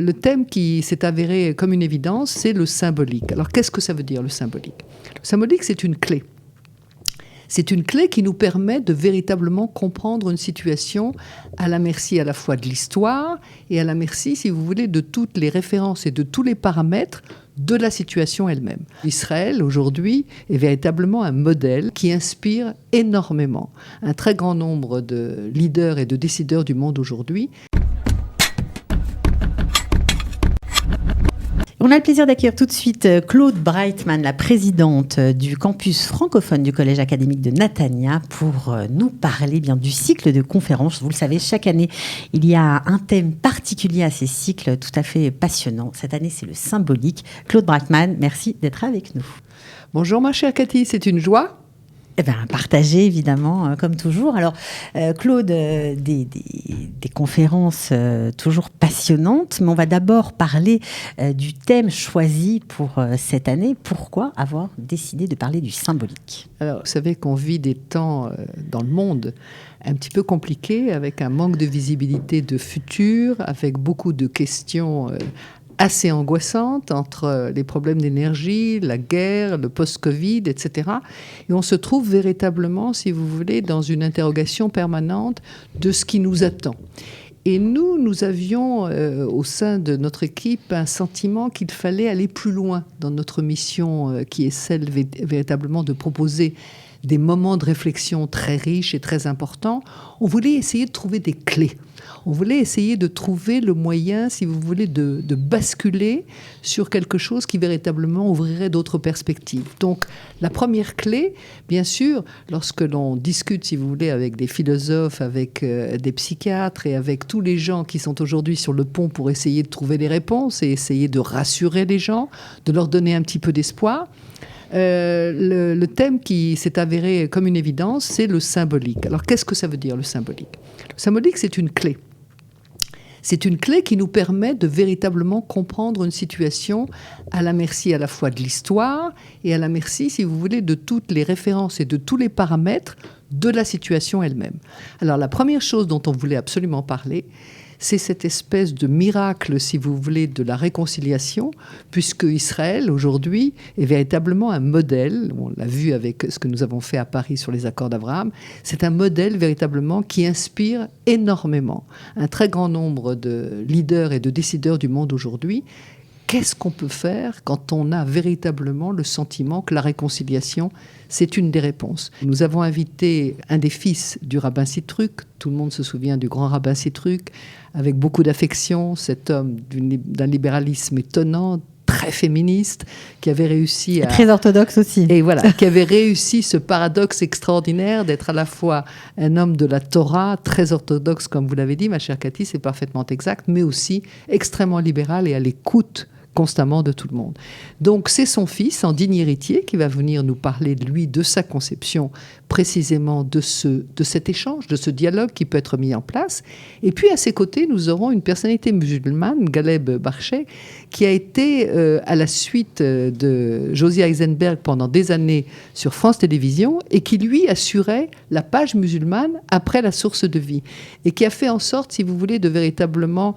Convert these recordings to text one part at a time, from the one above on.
le thème qui s'est avéré comme une évidence, c'est le symbolique. Alors, qu'est-ce que ça veut dire, le symbolique ? Le symbolique, c'est une clé. C'est une clé qui nous permet de véritablement comprendre une situation à la merci à la fois de l'histoire et à la merci, si vous voulez, de toutes les références et de tous les paramètres de la situation elle-même. Israël, aujourd'hui, est véritablement un modèle qui inspire énormément un très grand nombre de leaders et de décideurs du monde aujourd'hui. On a le plaisir d'accueillir tout de suite Claude Breitman, la présidente du campus francophone du Collège académique de Natania, pour nous parler bien du cycle de conférences. Vous le savez, chaque année, il y a un thème particulier à ces cycles tout à fait passionnants. Cette année, c'est le symbolique. Claude Breitman, merci d'être avec nous. Bonjour ma chère Cathy, c'est une joie. Partagé évidemment, comme toujours. Alors, Claude, des conférences toujours passionnantes, mais on va d'abord parler du thème choisi pour cette année. Pourquoi avoir décidé de parler du symbolique ? Alors, vous savez qu'on vit des temps dans le monde un petit peu compliqués, avec un manque de visibilité de futur, avec beaucoup de questions assez angoissante entre les problèmes d'énergie, la guerre, le post-Covid, etc. Et on se trouve véritablement, si vous voulez, dans une interrogation permanente de ce qui nous attend. Et nous avions au sein de notre équipe un sentiment qu'il fallait aller plus loin dans notre mission qui est celle véritablement de proposer des moments de réflexion très riches et très importants. On voulait essayer de trouver des clés. On voulait essayer de trouver le moyen, si vous voulez, de basculer sur quelque chose qui véritablement ouvrirait d'autres perspectives. Donc, la première clé, bien sûr, lorsque l'on discute, si vous voulez, avec des philosophes, avec des psychiatres et avec tous les gens qui sont aujourd'hui sur le pont pour essayer de trouver des réponses et essayer de rassurer les gens, de leur donner un petit peu d'espoir, le thème qui s'est avéré comme une évidence, c'est le symbolique. Alors, qu'est-ce que ça veut dire, le symbolique ? Le symbolique, c'est une clé. C'est une clé qui nous permet de véritablement comprendre une situation à la merci à la fois de l'histoire et à la merci, si vous voulez, de toutes les références et de tous les paramètres de la situation elle-même. Alors, la première chose dont on voulait absolument parler, c'est cette espèce de miracle, si vous voulez, de la réconciliation, puisque Israël, aujourd'hui, est véritablement un modèle. On l'a vu avec ce que nous avons fait à Paris sur les accords d'Abraham. C'est un modèle véritablement qui inspire énormément un très grand nombre de leaders et de décideurs du monde aujourd'hui. Qu'est-ce qu'on peut faire quand on a véritablement le sentiment que la réconciliation, c'est une des réponses ? Nous avons invité un des fils du rabbin Sitruk. Tout le monde se souvient du grand rabbin Sitruk, avec beaucoup d'affection, cet homme d'un libéralisme étonnant, très féministe, qui avait réussi à... Très orthodoxe aussi. Et voilà, qui avait réussi ce paradoxe extraordinaire d'être à la fois un homme de la Torah, très orthodoxe, comme vous l'avez dit, ma chère Cathy, c'est parfaitement exact, mais aussi extrêmement libéral et à l'écoute constamment de tout le monde. Donc c'est son fils, en digne héritier, qui va venir nous parler de lui, de sa conception précisément de cet échange, de ce dialogue qui peut être mis en place. Et puis à ses côtés, nous aurons une personnalité musulmane, Galeb Barchet, qui a été à la suite de Josia Eisenberg pendant des années sur France Télévisions et qui lui assurait la page musulmane après la source de vie et qui a fait en sorte, si vous voulez, de véritablement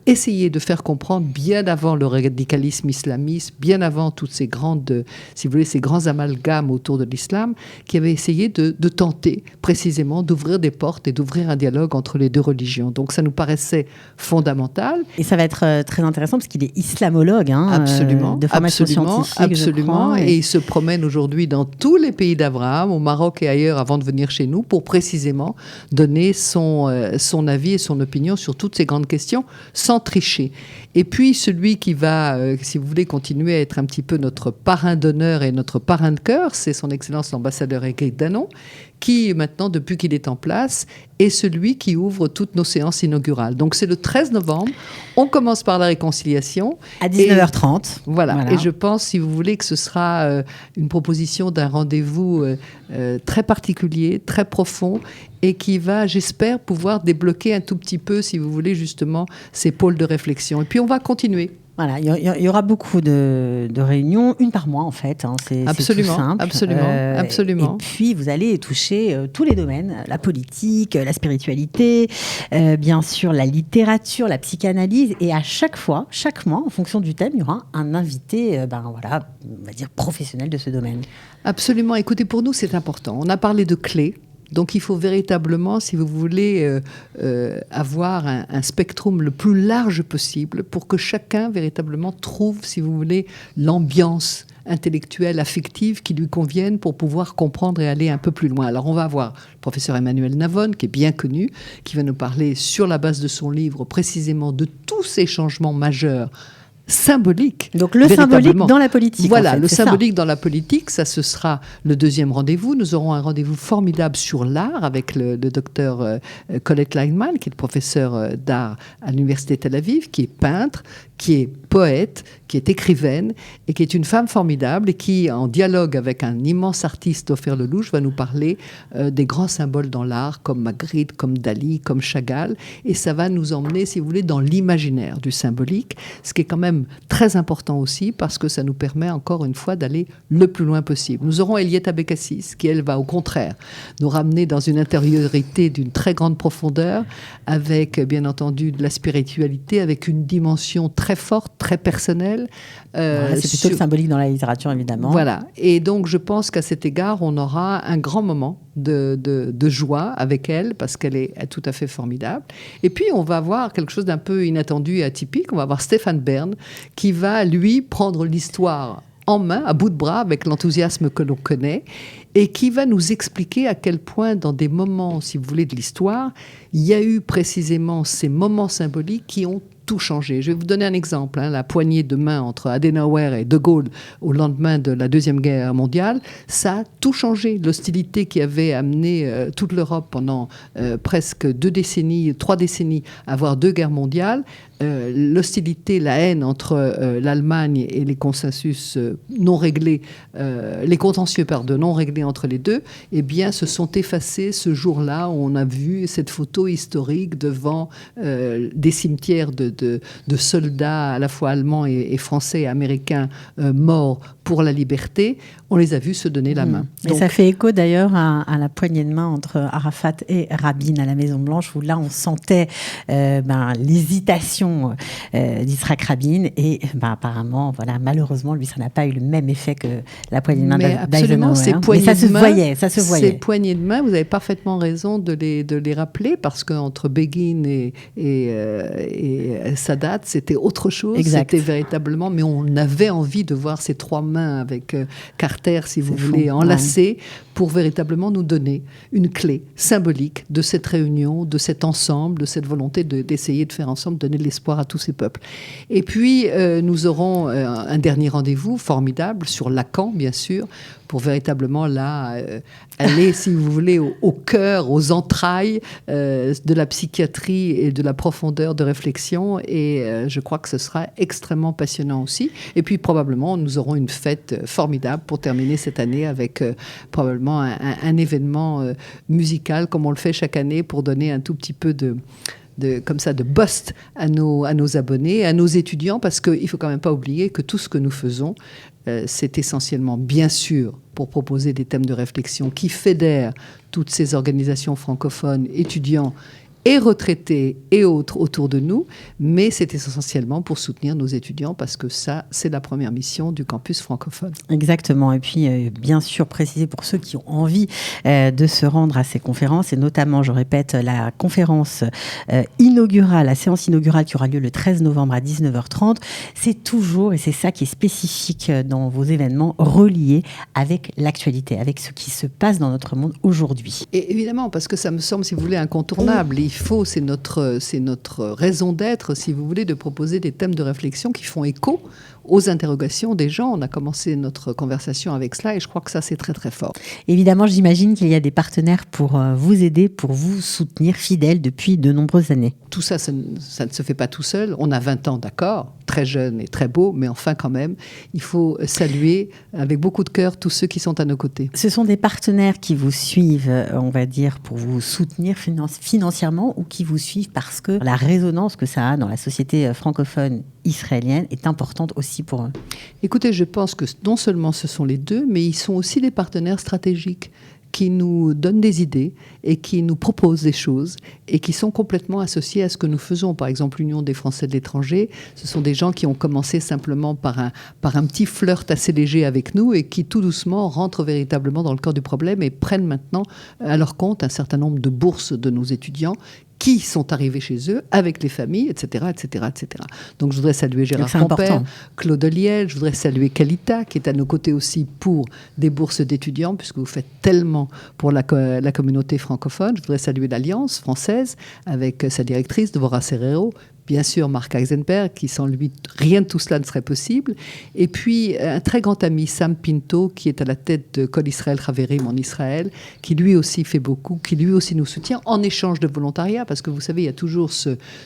essayer de faire comprendre bien avant le radicalisme islamiste, bien avant toutes ces grandes, si vous voulez, ces grands amalgames autour de l'islam, qui avait essayé de tenter précisément d'ouvrir des portes et d'ouvrir un dialogue entre les deux religions. Donc ça nous paraissait fondamental. Et ça va être très intéressant parce qu'il est islamologue, absolument, de formation scientifique. Absolument, et il se promène aujourd'hui dans tous les pays d'Abraham, au Maroc et ailleurs, avant de venir chez nous, pour précisément donner son avis et son opinion sur toutes ces grandes questions, sans tricher. Et puis celui qui va, si vous voulez, continuer à être un petit peu notre parrain d'honneur et notre parrain de cœur, c'est son Excellence l'ambassadeur Éric Danon, qui maintenant, depuis qu'il est en place, est celui qui ouvre toutes nos séances inaugurales. Donc c'est le 13 novembre, on commence par la réconciliation. À 19h30. Voilà. Et je pense, si vous voulez, que ce sera une proposition d'un rendez-vous très particulier, très profond, et qui va, j'espère, pouvoir débloquer un tout petit peu, si vous voulez, justement, ces pôles de réflexion. Et puis on va continuer. Voilà, il y aura beaucoup de réunions, une par mois en fait. C'est tout simple. Absolument. Et puis vous allez toucher tous les domaines, la politique, la spiritualité, bien sûr la littérature, la psychanalyse. Et à chaque mois, en fonction du thème, il y aura un invité, on va dire professionnel de ce domaine. Absolument. Écoutez, pour nous c'est important. On a parlé de clés. Donc il faut véritablement, si vous voulez, avoir un spectrum le plus large possible pour que chacun véritablement trouve, si vous voulez, l'ambiance intellectuelle, affective qui lui convienne pour pouvoir comprendre et aller un peu plus loin. Alors on va avoir le professeur Emmanuel Navone, qui est bien connu, qui va nous parler sur la base de son livre précisément de tous ces changements majeurs symbolique. Donc le symbolique dans la politique. Voilà, en fait, le symbolique dans la politique, ça ce sera le deuxième rendez-vous. Nous aurons un rendez-vous formidable sur l'art avec le docteur Colette Lineman, qui est le professeur d'art à l'Université Tel Aviv, qui est peintre, qui est poète, qui est écrivaine et qui est une femme formidable et qui, en dialogue avec un immense artiste, Ofer Lelouch, va nous parler des grands symboles dans l'art, comme Magritte, comme Dali, comme Chagall. Et ça va nous emmener, si vous voulez, dans l'imaginaire du symbolique, ce qui est quand même très important aussi parce que ça nous permet, encore une fois, d'aller le plus loin possible. Nous aurons Eliette Abécassis, qui, elle, va au contraire nous ramener dans une intériorité d'une très grande profondeur, avec, bien entendu, de la spiritualité, avec une dimension très forte, très personnelle. C'est plutôt le symbolique dans la littérature, évidemment. Voilà. Et donc, je pense qu'à cet égard, on aura un grand moment de joie avec elle, parce qu'elle est tout à fait formidable. Et puis, on va avoir quelque chose d'un peu inattendu et atypique. On va avoir Stéphane Bern, qui va, lui, prendre l'histoire en main, à bout de bras, avec l'enthousiasme que l'on connaît, et qui va nous expliquer à quel point, dans des moments, si vous voulez, de l'histoire, il y a eu précisément ces moments symboliques qui ont tout changé. Je vais vous donner un exemple. La poignée de main entre Adenauer et De Gaulle au lendemain de la Deuxième Guerre mondiale, ça a tout changé. L'hostilité qui avait amené toute l'Europe pendant presque 3 décennies à avoir 2 guerres mondiales, l'hostilité, la haine entre l'Allemagne et les consensus non réglés, les contentieux non réglés entre les deux, eh bien, se sont effacés ce jour-là où on a vu cette photo historique devant des cimetières de soldats à la fois allemands et français et américains morts pour la liberté. On les a vus se donner la main. Et ça fait écho d'ailleurs à la poignée de main entre Arafat et Rabin à la Maison-Blanche, où là on sentait l'hésitation d'Yitzhak Rabin et apparemment, voilà, malheureusement, lui, ça n'a pas eu le même effet que la poignée de main d'Eisenhower. Mais ça se voyait. Ces poignées de main, vous avez parfaitement raison de les rappeler, parce qu'entre Begin et Sadat, c'était autre chose. Exact. C'était véritablement, mais on avait envie de voir ces 3 mains avec Carter, si vous voulez, enlacées, pour véritablement nous donner une clé symbolique de cette réunion, de cet ensemble, de cette volonté d'essayer de faire ensemble, donner de l'espoir à tous ces peuples. Et puis, nous aurons un dernier rendez-vous formidable sur Lacan, bien sûr, pour véritablement là aller, si vous voulez, au cœur, aux entrailles de la psychiatrie et de la profondeur de réflexion. Et je crois que ce sera extrêmement passionnant aussi. Et puis probablement, nous aurons une fête formidable pour terminer cette année avec probablement un événement musical, comme on le fait chaque année, pour donner un tout petit peu de boost à nos abonnés, à nos étudiants, parce qu'il ne faut quand même pas oublier que tout ce que nous faisons, c'est essentiellement, bien sûr, pour proposer des thèmes de réflexion qui fédèrent toutes ces organisations francophones, étudiants et retraités et autres autour de nous, mais c'est essentiellement pour soutenir nos étudiants, parce que ça, c'est la première mission du campus francophone. Exactement. Et puis, bien sûr, préciser pour ceux qui ont envie de se rendre à ces conférences, et notamment, je répète, la conférence inaugurale, la séance inaugurale qui aura lieu le 13 novembre à 19h30, c'est toujours, et c'est ça qui est spécifique dans vos événements, relié avec l'actualité, avec ce qui se passe dans notre monde aujourd'hui. Et évidemment, parce que ça me semble, si vous voulez, incontournable. C'est notre raison d'être, si vous voulez, de proposer des thèmes de réflexion qui font écho aux interrogations des gens. On a commencé notre conversation avec cela et je crois que ça, c'est très, très fort. Évidemment, j'imagine qu'il y a des partenaires pour vous aider, pour vous soutenir fidèles depuis de nombreuses années. Tout ça, ça ne se fait pas tout seul. On a 20 ans, d'accord, très jeune et très beau, mais enfin quand même, il faut saluer avec beaucoup de cœur tous ceux qui sont à nos côtés. Ce sont des partenaires qui vous suivent, on va dire, pour vous soutenir financièrement ou qui vous suivent parce que la résonance que ça a dans la société francophone israélienne est importante aussi pour eux? Écoutez, je pense que non seulement ce sont les deux, mais ils sont aussi des partenaires stratégiques qui nous donnent des idées et qui nous proposent des choses et qui sont complètement associés à ce que nous faisons. Par exemple, l'Union des Français de l'étranger, ce sont des gens qui ont commencé simplement par un petit flirt assez léger avec nous et qui tout doucement rentrent véritablement dans le cœur du problème et prennent maintenant à leur compte un certain nombre de bourses de nos étudiants qui sont arrivés chez eux avec les familles, etc., etc., etc. Donc, je voudrais saluer Gérard Compère, Claude Liel, je voudrais saluer Kalita, qui est à nos côtés aussi pour des bourses d'étudiants, puisque vous faites tellement pour la communauté francophone. Je voudrais saluer l'Alliance française, avec sa directrice, Deborah Serrero, bien sûr Marc Heisenberg, qui sans lui, rien de tout cela ne serait possible. Et puis, un très grand ami, Sam Pinto, qui est à la tête de Kol Israël Haverim en Israël, qui lui aussi fait beaucoup, qui lui aussi nous soutient en échange de volontariat, parce que vous savez, il y a toujours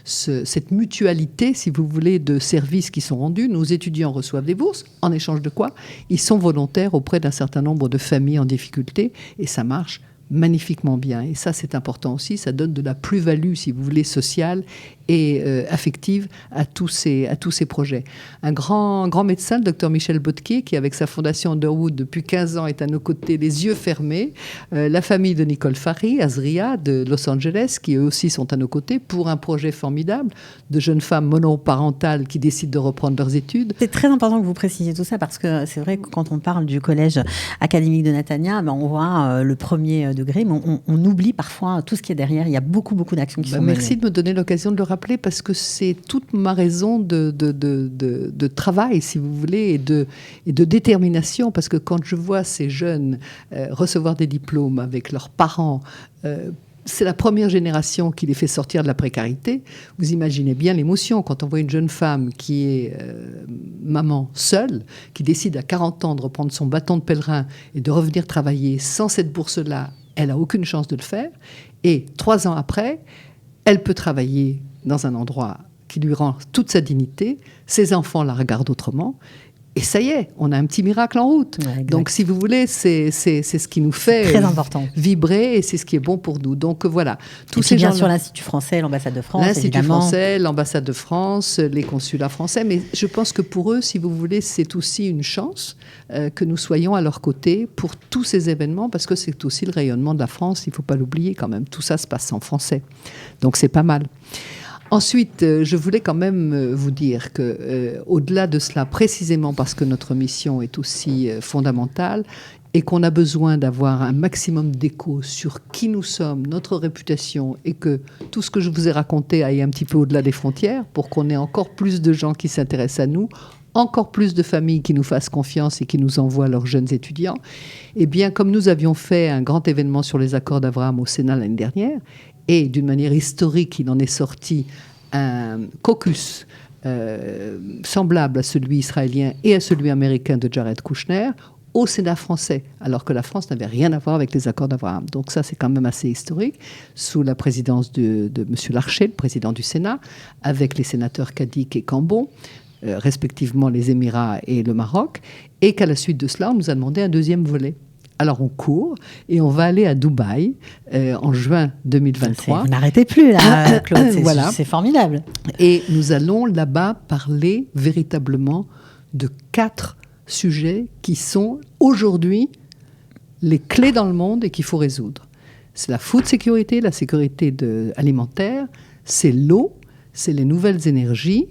cette mutualité, si vous voulez, de services qui sont rendus. Nos étudiants reçoivent des bourses, en échange de quoi? Ils sont volontaires auprès d'un certain nombre de familles en difficulté, et ça marche magnifiquement bien. Et ça, c'est important aussi. Ça donne de la plus-value, si vous voulez, sociale et affective à tous ces projets. Un grand médecin, le docteur Michel Botquet, qui avec sa fondation Underwood depuis 15 ans est à nos côtés, les yeux fermés. La famille de Nicole Fari, Azria, de Los Angeles, qui eux aussi sont à nos côtés pour un projet formidable de jeunes femmes monoparentales qui décident de reprendre leurs études. C'est très important que vous précisiez tout ça parce que c'est vrai que quand on parle du collège académique de Netanya, on voit le premier degré, mais on oublie parfois tout ce qui est derrière. Il y a beaucoup d'actions qui sont menées. Merci de me donner l'occasion de le rappeler parce que c'est toute ma raison de travail, si vous voulez, et de détermination. Parce que quand je vois ces jeunes recevoir des diplômes avec leurs parents, c'est la première génération qui les fait sortir de la précarité. Vous imaginez bien l'émotion quand on voit une jeune femme qui est maman seule, qui décide à 40 ans de reprendre son bâton de pèlerin et de revenir travailler sans cette bourse-là. Elle n'a aucune chance de le faire. Et 3 ans après, elle peut travailler dans un endroit qui lui rend toute sa dignité. Ses enfants la regardent autrement. Et ça y est, on a un petit miracle en route. Ouais, donc, si vous voulez, c'est ce qui nous fait très important. Vibrer et c'est ce qui est bon pour nous. Donc, voilà. Tous ces gens, bien sûr, l'Institut français, l'ambassade de France, l'Institut français, l'ambassade de France, les consulats français. Mais je pense que pour eux, si vous voulez, c'est aussi une chance que nous soyons à leur côté pour tous ces événements, parce que c'est aussi le rayonnement de la France. Il ne faut pas l'oublier quand même. Tout ça se passe en français. Donc, c'est pas mal. Ensuite, je voulais quand même vous dire que, au-delà de cela, précisément parce que notre mission est aussi fondamentale et qu'on a besoin d'avoir un maximum d'écho sur qui nous sommes, notre réputation, et que tout ce que je vous ai raconté aille un petit peu au-delà des frontières pour qu'on ait encore plus de gens qui s'intéressent à nous, encore plus de familles qui nous fassent confiance et qui nous envoient leurs jeunes étudiants. Eh bien, comme nous avions fait un grand événement sur les accords d'Abraham au Sénat l'année dernière, et d'une manière historique, il en est sorti un caucus semblable à celui israélien et à celui américain de Jared Kushner au Sénat français, alors que la France n'avait rien à voir avec les accords d'Abraham. Donc ça, c'est quand même assez historique, sous la présidence de M. Larcher, le président du Sénat, avec les sénateurs Cadic et Cambon, respectivement les Émirats et le Maroc, et qu'à la suite de cela, on nous a demandé un deuxième volet. Alors on court et on va aller à Dubaï en juin 2023. Vous n'arrêtez plus là, Claude, voilà. C'est formidable. Et nous allons là-bas parler véritablement de 4 sujets qui sont aujourd'hui les clés dans le monde et qu'il faut résoudre. C'est la food security, la sécurité alimentaire, c'est l'eau, c'est les nouvelles énergies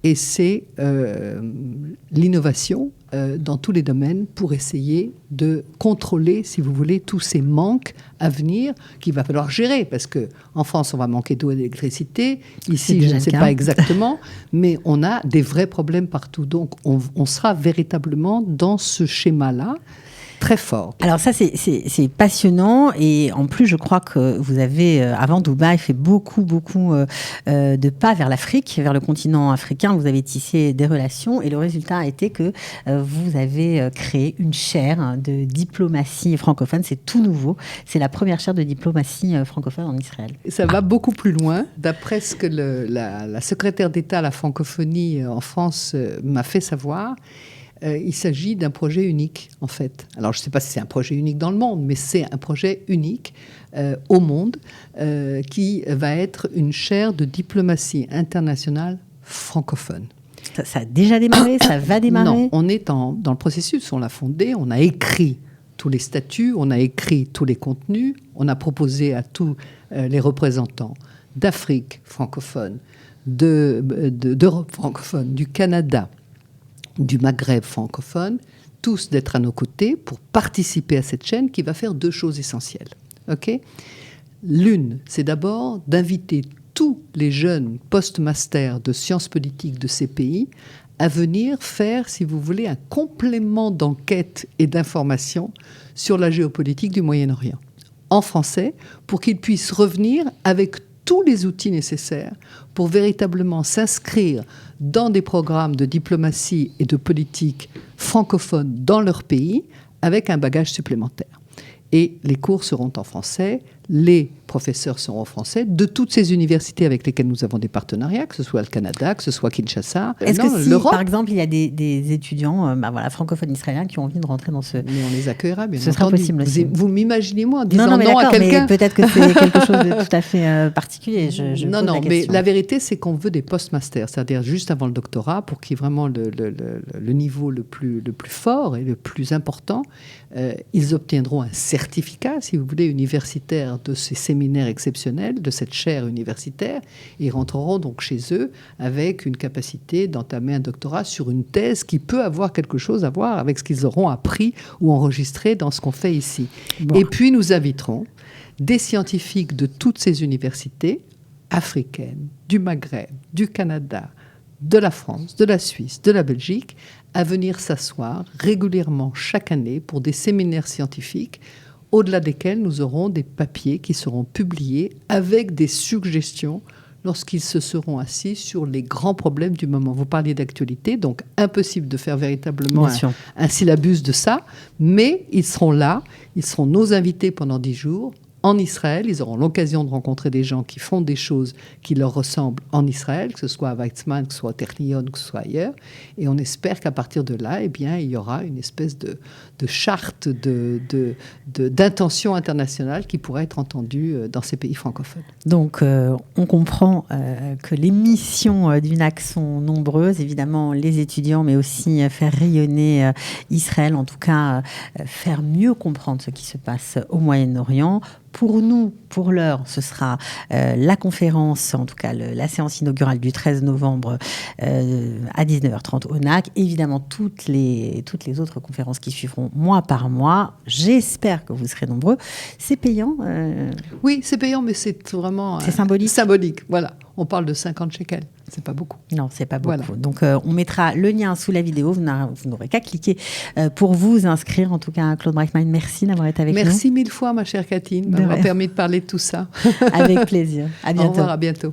et c'est l'innovation dans tous les domaines pour essayer de contrôler, si vous voulez, tous ces manques à venir qu'il va falloir gérer. Parce qu'en France, on va manquer d'eau et d'électricité. Ici, je ne sais pas exactement, mais on a des vrais problèmes partout. Donc, on sera véritablement dans ce schéma-là. très fort. Alors ça, c'est passionnant. Et en plus, je crois que vous avez, avant Dubaï, fait beaucoup de pas vers l'Afrique, vers le continent africain. Vous avez tissé des relations et le résultat a été que vous avez créé une chaire de diplomatie francophone. C'est tout nouveau. C'est la première chaire de diplomatie francophone en Israël. Ça va beaucoup plus loin. D'après ce que la secrétaire d'État à la francophonie en France m'a fait savoir, il s'agit d'un projet unique, en fait. Alors, je ne sais pas si c'est un projet unique dans le monde, mais c'est un projet unique au monde qui va être une chaire de diplomatie internationale francophone. Ça a déjà démarré, ça va démarrer? Non, on est dans le processus. On l'a fondé, on a écrit tous les statuts, on a écrit tous les contenus, on a proposé à tous les représentants d'Afrique francophone, d'Europe francophone, du Canada, du Maghreb francophone, tous d'être à nos côtés pour participer à cette chaîne qui va faire 2 choses essentielles. Okay ? L'une, c'est d'abord d'inviter tous les jeunes post-masters de sciences politiques de ces pays à venir faire, si vous voulez, un complément d'enquête et d'information sur la géopolitique du Moyen-Orient, en français, pour qu'ils puissent revenir avec tous les outils nécessaires pour véritablement s'inscrire dans des programmes de diplomatie et de politique francophone dans leur pays avec un bagage supplémentaire. Et les cours seront en français, les professeurs seront français de toutes ces universités avec lesquelles nous avons des partenariats, que ce soit le Canada, que ce soit Kinshasa. Est-ce que si, par exemple, il y a des étudiants francophones israéliens qui ont envie de rentrer dans ce... Mais on les accueillera, bien entendu. Ce sera possible aussi. Vous m'imaginez, moi, en disant non à quelqu'un... mais peut-être que c'est quelque chose de tout à fait particulier. Non, mais la vérité, c'est qu'on veut des postmasters, c'est-à-dire juste avant le doctorat, pour qu'il y ait vraiment le niveau le plus fort et le plus important. Ils obtiendront un certificat, si vous voulez, universitaire de ces séminaires exceptionnels, de cette chaire universitaire, et rentreront donc chez eux avec une capacité d'entamer un doctorat sur une thèse qui peut avoir quelque chose à voir avec ce qu'ils auront appris ou enregistré dans ce qu'on fait ici. Bon. Et puis nous inviterons des scientifiques de toutes ces universités africaines, du Maghreb, du Canada, de la France, de la Suisse, de la Belgique, à venir s'asseoir régulièrement chaque année pour des séminaires scientifiques au-delà desquels nous aurons des papiers qui seront publiés avec des suggestions lorsqu'ils se seront assis sur les grands problèmes du moment. Vous parliez d'actualité, donc impossible de faire véritablement un syllabus de ça, mais ils seront là, ils seront nos invités pendant 10 jours, en Israël. Ils auront l'occasion de rencontrer des gens qui font des choses qui leur ressemblent en Israël, que ce soit à Weizmann, que ce soit à Technion, que ce soit ailleurs. Et on espère qu'à partir de là, il y aura une espèce de charte d'intention internationale qui pourrait être entendue dans ces pays francophones. Donc, on comprend que les missions d'UNAC sont nombreuses. Évidemment, les étudiants, mais aussi faire rayonner Israël, en tout cas, faire mieux comprendre ce qui se passe au Moyen-Orient. Pour nous, pour l'heure, ce sera la conférence, en tout cas la séance inaugurale du 13 novembre à 19h30 au NAC. Évidemment, toutes les autres conférences qui suivront mois par mois. J'espère que vous serez nombreux. C'est payant Oui, c'est payant, mais c'est vraiment... C'est symbolique. Symbolique, voilà. On parle de 50 shekels. C'est pas beaucoup. Non, c'est pas beaucoup. Voilà. Donc, on mettra le lien sous la vidéo. Vous n'aurez qu'à cliquer pour vous inscrire. En tout cas, Claude Breitman, merci d'avoir été avec nous. Merci 1000 fois, ma chère Catherine, d'avoir permis de parler de tout ça. Avec plaisir. À bientôt. Au revoir, à bientôt.